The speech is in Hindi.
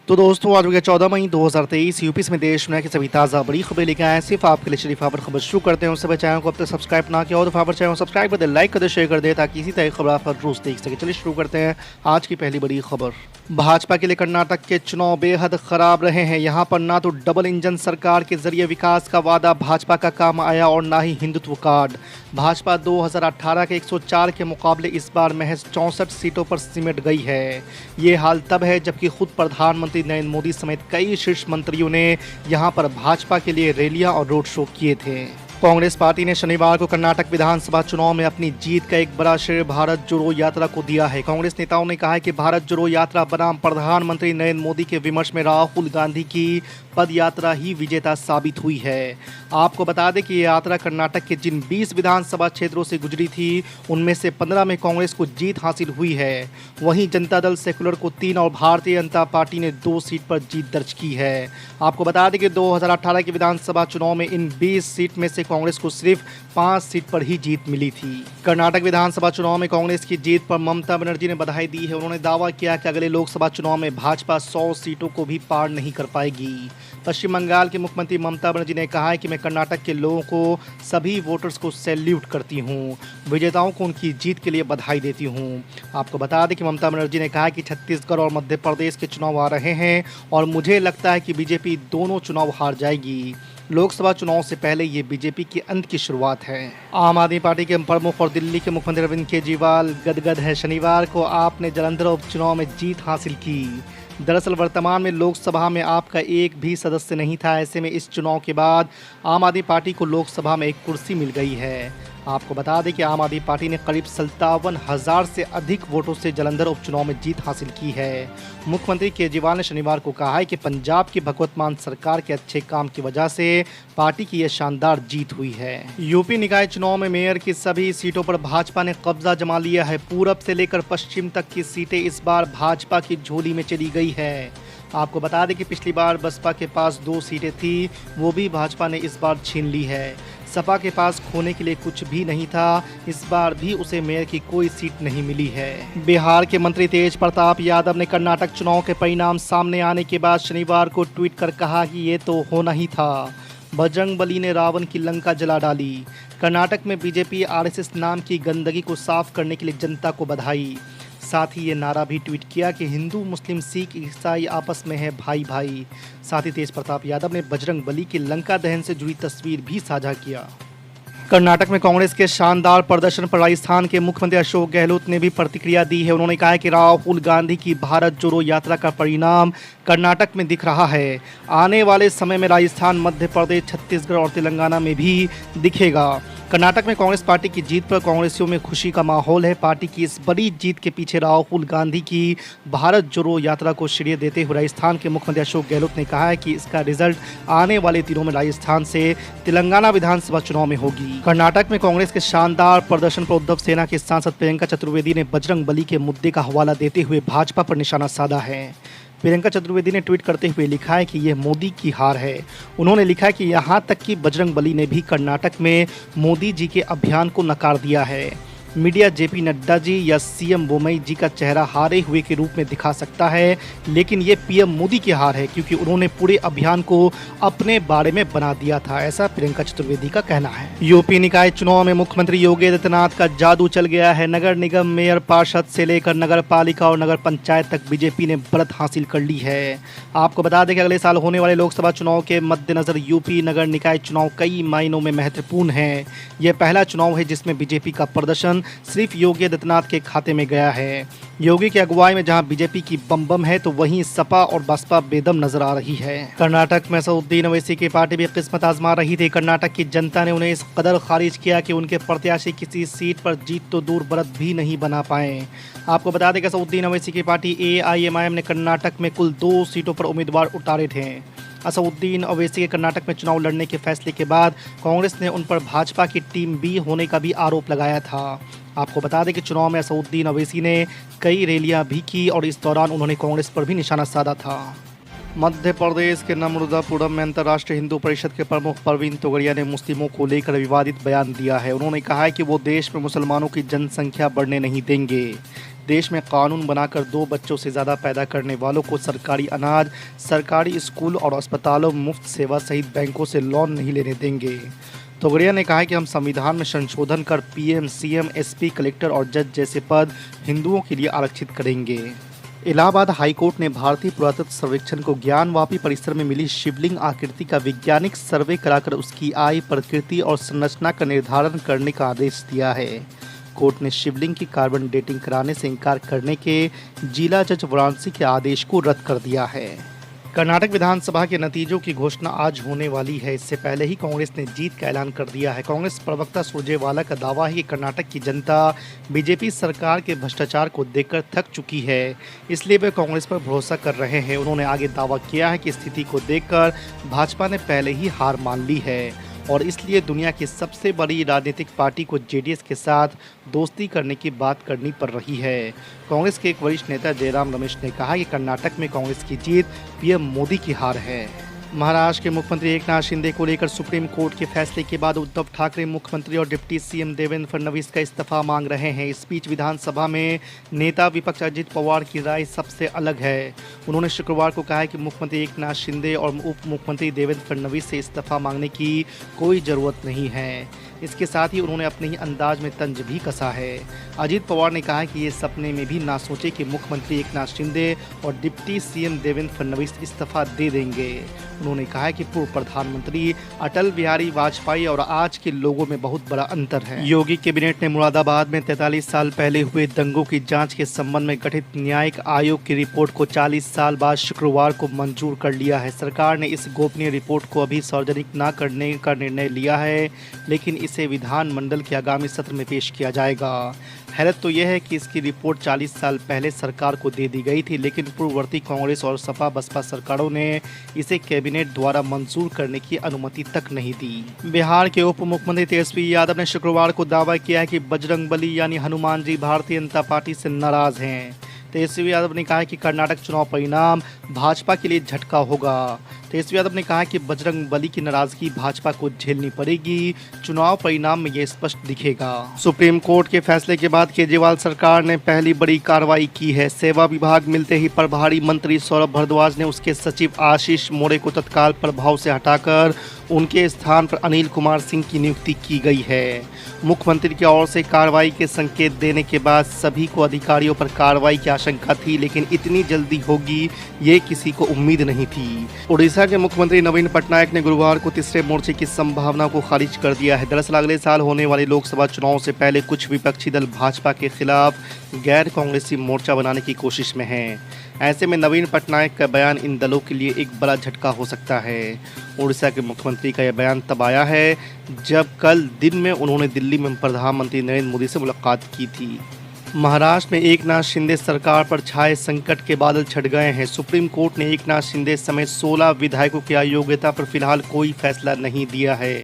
तो दोस्तों आज हो गया 14 मई 2023। यूपी में देश दुनिया की सभी ताज़ा बड़ी खबरें लेकर आए हैं सिर्फ आपके लिए। शरीफ खबर शुरू करते हैं उससे पहले चैनल को अब तक सब्सक्राइब ना किया हो तो खबर चैनल को सब्सक्राइब कर दे, लाइक कर दे, शेयर कर दे ताकि इसी तरह खबर आप हर रोज देख सके। चलिए शुरू करते हैं आज की पहली बड़ी खबर। भाजपा के लिए कर्नाटक के चुनाव बेहद खराब रहे हैं। यहाँ पर ना तो डबल इंजन सरकार के जरिए विकास का वादा भाजपा का काम आया और ना ही हिंदुत्व कार्ड। भाजपा 2018 के 104 के मुकाबले इस बार महज 64 सीटों पर सिमट गई है। ये हाल तब है जबकि खुद प्रधानमंत्री नरेंद्र मोदी समेत कई शीर्ष मंत्रियों ने यहां पर भाजपा के लिए रैलियां और रोड शो किए थे। कांग्रेस पार्टी ने शनिवार को कर्नाटक विधानसभा चुनाव में अपनी जीत का एक बड़ा श्रेय भारत जोड़ो यात्रा को दिया है। कांग्रेस नेताओं ने कहा है कि भारत जोड़ो यात्रा बनाम प्रधानमंत्री नरेंद्र मोदी के विमर्श में राहुल गांधी की पद यात्रा ही विजेता साबित हुई है। आपको बता दें कि ये यात्रा कर्नाटक के जिन 20 विधानसभा क्षेत्रों से गुजरी थी उनमें से 15 में कांग्रेस को जीत हासिल हुई है। वहीं जनता दल सेकुलर को 3 और भारतीय जनता पार्टी ने 2 सीट पर जीत दर्ज की है। आपको बता दें कि 2018 के विधानसभा चुनाव में इन 20 सीट में से कांग्रेस को सिर्फ 5 सीट पर ही जीत मिली थी। कर्नाटक विधानसभा चुनाव में कांग्रेस की जीत पर ममता बनर्जी ने बधाई दी है। उन्होंने दावा किया कि अगले लोकसभा चुनाव में भाजपा 100 सीटों को भी पार नहीं कर पाएगी। पश्चिम बंगाल की मुख्यमंत्री ममता बनर्जी ने कहा है कि मैं कर्नाटक के लोगों को, सभी वोटर्स को सैल्यूट करती हूं, विजेताओं को उनकी जीत के लिए बधाई देती हूं। आपको बता दें कि ममता बनर्जी ने कहा कि छत्तीसगढ़ और मध्य प्रदेश के चुनाव आ रहे हैं और मुझे लगता है कि बीजेपी दोनों चुनाव हार जाएगी। लोकसभा चुनाव से पहले ये बीजेपी के अंत की शुरुआत है। आम आदमी पार्टी के प्रमुख और दिल्ली के मुख्यमंत्री अरविंद केजरीवाल गदगद है। शनिवार को आपने जालंधर उपचुनाव में जीत हासिल की। दरअसल वर्तमान में लोकसभा में आपका एक भी सदस्य नहीं था। ऐसे में इस चुनाव के बाद आम आदमी पार्टी को लोकसभा में एक कुर्सी मिल गई है। आपको बता दें कि आम आदमी पार्टी ने करीब 57,000 से अधिक वोटों से जालंधर उपचुनाव में जीत हासिल की है। मुख्यमंत्री केजरीवाल ने शनिवार को कहा है कि पंजाब की भगवत मान सरकार के अच्छे काम की वजह से पार्टी की यह शानदार जीत हुई है। यूपी निकाय चुनाव में मेयर की सभी सीटों पर भाजपा ने कब्जा जमा लिया है। पूरब से लेकर पश्चिम तक की सीटें इस बार भाजपा की झोली में चली गई है। आपको बता दें कि पिछली बार बसपा के पास 2 सीटें थी, वो भी भाजपा ने इस बार छीन ली है। सपा के पास खोने के लिए कुछ भी नहीं था, इस बार भी उसे मेयर की कोई सीट नहीं मिली है। बिहार के मंत्री तेज प्रताप यादव ने कर्नाटक चुनाव के परिणाम सामने आने के बाद शनिवार को ट्वीट कर कहा कि ये तो होना ही था। बजरंगबली ने रावण की लंका जला डाली। कर्नाटक में बीजेपी आरएसएस नाम की गंदगी को साफ करने के लिए जनता को बधाई। साथ ही ये नारा भी ट्वीट किया कि हिंदू, मुस्लिम, सिख, ईसाई आपस में है भाई भाई। साथ ही तेज प्रताप यादव ने बजरंगबली की लंका दहन से जुड़ी तस्वीर भी साझा किया। कर्नाटक में कांग्रेस के शानदार प्रदर्शन पर राजस्थान के मुख्यमंत्री अशोक गहलोत ने भी प्रतिक्रिया दी है। उन्होंने कहा है कि राहुल गांधी की भारत जोड़ो यात्रा का परिणाम कर्नाटक में दिख रहा है। आने वाले समय में राजस्थान, मध्य प्रदेश, छत्तीसगढ़ और तेलंगाना में भी दिखेगा। कर्नाटक में कांग्रेस पार्टी की जीत पर कांग्रेसियों में खुशी का माहौल है। पार्टी की इस बड़ी जीत के पीछे राहुल गांधी की भारत जोड़ो यात्रा को श्रेय देते हुए राजस्थान के मुख्यमंत्री अशोक गहलोत ने कहा है कि इसका रिजल्ट आने वाले दिनों में राजस्थान से तेलंगाना विधानसभा चुनाव में होगी। कर्नाटक में कांग्रेस के शानदार प्रदर्शन पर उद्धव सेना के सांसद प्रियंका चतुर्वेदी ने बजरंगबली के मुद्दे का हवाला देते हुए भाजपा पर निशाना साधा है। प्रियंका चतुर्वेदी ने ट्वीट करते हुए लिखा है कि यह मोदी की हार है। उन्होंने लिखा है कि यहाँ तक कि बजरंगबली ने भी कर्नाटक में मोदी जी के अभियान को नकार दिया है। मीडिया जेपी नड्डा जी या सीएम बोमई जी का चेहरा हारे हुए के रूप में दिखा सकता है, लेकिन ये पीएम मोदी की हार है क्योंकि उन्होंने पूरे अभियान को अपने बारे में बना दिया था, ऐसा प्रियंका चतुर्वेदी का कहना है। यूपी निकाय चुनाव में मुख्यमंत्री योगी आदित्यनाथ का जादू चल गया है। नगर निगम, मेयर, पार्षद से लेकर नगर पालिका और नगर पंचायत तक बीजेपी ने बढ़त हासिल कर ली है। आपको बता दें कि अगले साल होने वाले लोकसभा चुनाव के मद्देनजर यूपी नगर निकाय चुनाव कई मायनों में महत्वपूर्ण है। यह पहला चुनाव है जिसमें बीजेपी का प्रदर्शन सिर्फ योगी आदित्यनाथ के खाते में गया है। योगी की अगुवाई में जहां बीजेपी की बम बम है तो वहीं सपा और बसपा बेदम नजर आ रही है। कर्नाटक में असदुद्दीन ओवैसी की पार्टी भी किस्मत आजमा रही थी। कर्नाटक की जनता ने उन्हें इस कदर खारिज किया कि उनके प्रत्याशी किसी सीट पर जीत तो दूर बढ़त भी नहीं बना पाए। आपको बता दें कि असदुद्दीन ओवैसी की पार्टी AIMIM ने कर्नाटक में कुल 2 सीटों पर उम्मीदवार उतारे थे। असदुद्दीन ओवैसी के कर्नाटक में चुनाव लड़ने के फैसले के बाद कांग्रेस ने उन पर भाजपा की टीम बी होने का भी आरोप लगाया था। आपको बता दें कि चुनाव में असदुद्दीन ओवैसी ने कई रैलियां भी की और इस दौरान उन्होंने कांग्रेस पर भी निशाना साधा था। मध्य प्रदेश के नर्मदापुरम में अंतर्राष्ट्रीय हिंदू परिषद के प्रमुख परवीन तोगड़िया ने मुस्लिमों को लेकर विवादित बयान दिया है। उन्होंने कहा है कि वो देश में मुसलमानों की जनसंख्या बढ़ने नहीं देंगे। देश में कानून बनाकर 2 बच्चों से ज़्यादा पैदा करने वालों को सरकारी अनाज, सरकारी स्कूल और अस्पतालों में मुफ्त सेवा सहित बैंकों से लोन नहीं लेने देंगे। तोगड़िया ने कहा कि हम संविधान में संशोधन कर पीएम, सीएम, एसपी, कलेक्टर और जज जैसे पद हिंदुओं के लिए आरक्षित करेंगे। इलाहाबाद हाईकोर्ट ने भारतीय पुरातत्व सर्वेक्षण को ज्ञानवापी परिसर में मिली शिवलिंग आकृति का वैज्ञानिक सर्वे कराकर उसकी आयु, प्रकृति और संरचना का निर्धारण करने का आदेश दिया है। कोर्ट ने शिवलिंग की कार्बन डेटिंग कराने से इनकार करने के जिला जज वाराणसी के आदेश को रद्द कर दिया है। कर्नाटक विधानसभा के नतीजों की घोषणा आज होने वाली है। इससे पहले ही कांग्रेस ने जीत का ऐलान कर दिया है। कांग्रेस प्रवक्ता सुरजेवाला का दावा है कि कर्नाटक की जनता बीजेपी सरकार के भ्रष्टाचार को देखकर थक चुकी है, इसलिए वे कांग्रेस पर भरोसा कर रहे हैं। उन्होंने आगे दावा किया है कि स्थिति को देखकर भाजपा ने पहले ही हार मान ली है और इसलिए दुनिया की सबसे बड़ी राजनीतिक पार्टी को जेडीएस के साथ दोस्ती करने की बात करनी पड़ रही है। कांग्रेस के एक वरिष्ठ नेता जयराम रमेश ने कहा कि कर्नाटक में कांग्रेस की जीत पीएम मोदी की हार है। महाराष्ट्र के मुख्यमंत्री एकनाथ शिंदे को लेकर सुप्रीम कोर्ट के फैसले के बाद उद्धव ठाकरे मुख्यमंत्री और डिप्टी सीएम देवेंद्र फडणवीस का इस्तीफा मांग रहे हैं। इस बीच विधानसभा में नेता विपक्ष अजित पवार की राय सबसे अलग है। उन्होंने शुक्रवार को कहा है कि मुख्यमंत्री एकनाथ शिंदे और उप मुख्यमंत्री देवेंद्र फडणवीस से इस्तीफा मांगने की कोई ज़रूरत नहीं है। इसके साथ ही उन्होंने अपने ही अंदाज में तंज भी कसा है। अजित पवार ने कहा कि ये सपने में भी ना सोचे कि मुख्यमंत्री एकनाथ शिंदे और डिप्टी सीएम देवेंद्र फडणवीस इस्तीफा दे देंगे। उन्होंने कहा कि पूर्व प्रधानमंत्री अटल बिहारी वाजपेयी और आज के लोगों में बहुत बड़ा अंतर है। योगी कैबिनेट ने मुरादाबाद में 43 साल पहले हुए दंगों की जांच के संबंध में गठित न्यायिक आयोग की रिपोर्ट को 40 साल बाद शुक्रवार को मंजूर कर लिया है। सरकार ने इस गोपनीय रिपोर्ट को अभी सार्वजनिक न करने का निर्णय लिया है, लेकिन इसे विधानमंडल के आगामी सत्र में पेश किया जाएगा। हैरत तो यह है कि इसकी रिपोर्ट 40 साल पहले सरकार को दे दी गई थी, लेकिन पूर्ववर्ती कांग्रेस और सपा बसपा सरकारों ने इसे कैबिनेट द्वारा मंजूर करने की अनुमति तक नहीं दी। बिहार के उप मुख्यमंत्री तेजस्वी यादव ने शुक्रवार को दावा किया है कि बजरंगबली यानी हनुमान जी भारतीय जनता पार्टी से नाराज हैं। तेजस्वी यादव ने कहा कि कर्नाटक चुनाव परिणाम भाजपा के लिए झटका होगा। तेजस्वी यादव ने कहा कि बजरंगबली की नाराजगी भाजपा को झेलनी पड़ेगी। चुनाव परिणाम में यह स्पष्ट दिखेगा। सुप्रीम कोर्ट के फैसले के बाद केजरीवाल सरकार ने पहली बड़ी कार्रवाई की है। सेवा विभाग मिलते ही प्रभारी मंत्री सौरभ भारद्वाज ने उसके सचिव आशीष मोरे को तत्काल प्रभाव से हटाकर उनके स्थान पर अनिल कुमार सिंह की नियुक्ति की गई है। मुख्यमंत्री की ओर से कार्रवाई के संकेत देने के बाद सभी को अधिकारियों पर कार्रवाई की आशंका थी, लेकिन इतनी जल्दी होगी ये किसी को उम्मीद नहीं थी। उड़ीसा के मुख्यमंत्री नवीन पटनायक ने गुरुवार को तीसरे मोर्चे की संभावना को खारिज कर दिया है। दरअसल अगले साल होने वाले लोकसभा चुनाव से पहले कुछ विपक्षी दल भाजपा के खिलाफ गैर कांग्रेसी मोर्चा बनाने की कोशिश में हैं। ऐसे में नवीन पटनायक का बयान इन दलों के लिए एक बड़ा झटका हो सकता है। उड़ीसा के मुख्यमंत्री का यह बयान तब आया है जब कल दिन में उन्होंने दिल्ली में प्रधानमंत्री नरेंद्र मोदी से मुलाकात की थी। महाराष्ट्र में एकनाथ शिंदे सरकार पर छाए संकट के बादल छट गए हैं। सुप्रीम कोर्ट ने एकनाथ शिंदे समेत 16 विधायकों की अयोग्यता पर फिलहाल कोई फैसला नहीं दिया है।